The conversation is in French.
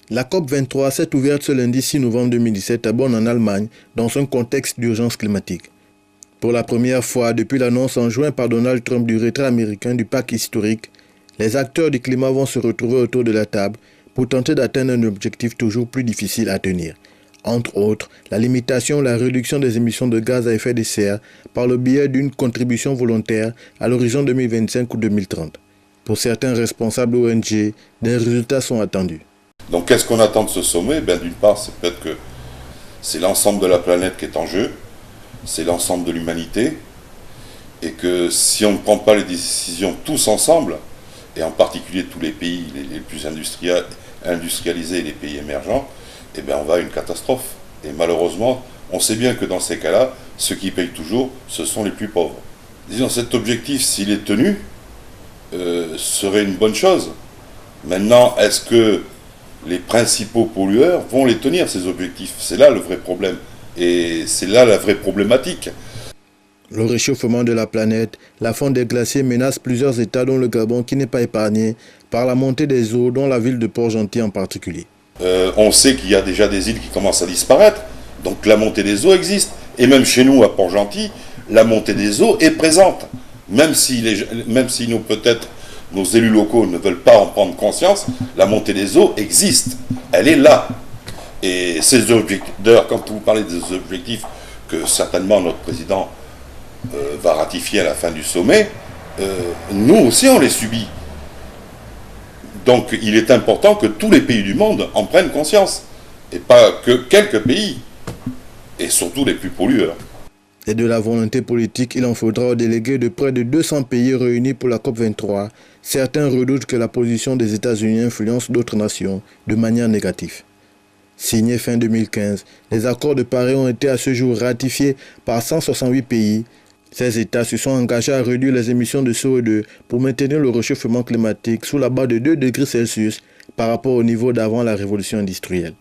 La COP23 s'est ouverte ce lundi 6 novembre 2017 à Bonn en Allemagne dans un contexte d'urgence climatique. Pour la première fois depuis l'annonce en juin par Donald Trump du retrait américain du pacte historique, les acteurs du climat vont se retrouver autour de la table pour tenter d'atteindre un objectif toujours plus difficile à tenir. Entre autres, la limitation ou la réduction des émissions de gaz à effet de serre par le biais d'une contribution volontaire à l'horizon 2025 ou 2030. Pour certains responsables ONG, des résultats sont attendus. Donc qu'est-ce qu'on attend de ce sommet? D'une part, c'est peut-être que c'est l'ensemble de la planète qui est en jeu, c'est l'ensemble de l'humanité, et que si on ne prend pas les décisions tous ensemble, et en particulier tous les pays les plus industrialisés et les pays émergents, on va à une catastrophe. Et malheureusement, on sait bien que dans ces cas-là, ceux qui payent toujours, ce sont les plus pauvres. Disons, cet objectif, s'il est tenu, serait une bonne chose. Maintenant, est-ce que les principaux pollueurs vont les tenir, ces objectifs? C'est là le vrai problème. Et c'est là la vraie problématique. Le réchauffement de la planète, la fonte des glaciers menace plusieurs États dont le Gabon qui n'est pas épargné par la montée des eaux, dont la ville de Port-Gentil en particulier. On sait qu'il y a déjà des îles qui commencent à disparaître, donc la montée des eaux existe. Et même chez nous, à Port-Gentil, la montée des eaux est présente. Même si nous, peut-être, nos élus locaux ne veulent pas en prendre conscience, la montée des eaux existe. Elle est là. Et ces objectifs, d'ailleurs, quand vous parlez des objectifs que certainement notre président va ratifier à la fin du sommet, nous aussi on les subit. Donc il est important que tous les pays du monde en prennent conscience, et pas que quelques pays, et surtout les plus pollueurs. Et de la volonté politique, il en faudra aux délégués de près de 200 pays réunis pour la COP23. Certains redoutent que la position des États-Unis influence d'autres nations de manière négative. Signés fin 2015, les accords de Paris ont été à ce jour ratifiés par 168 pays. Ces États se sont engagés à réduire les émissions de CO2 pour maintenir le réchauffement climatique sous la barre de 2 degrés Celsius par rapport au niveau d'avant la révolution industrielle.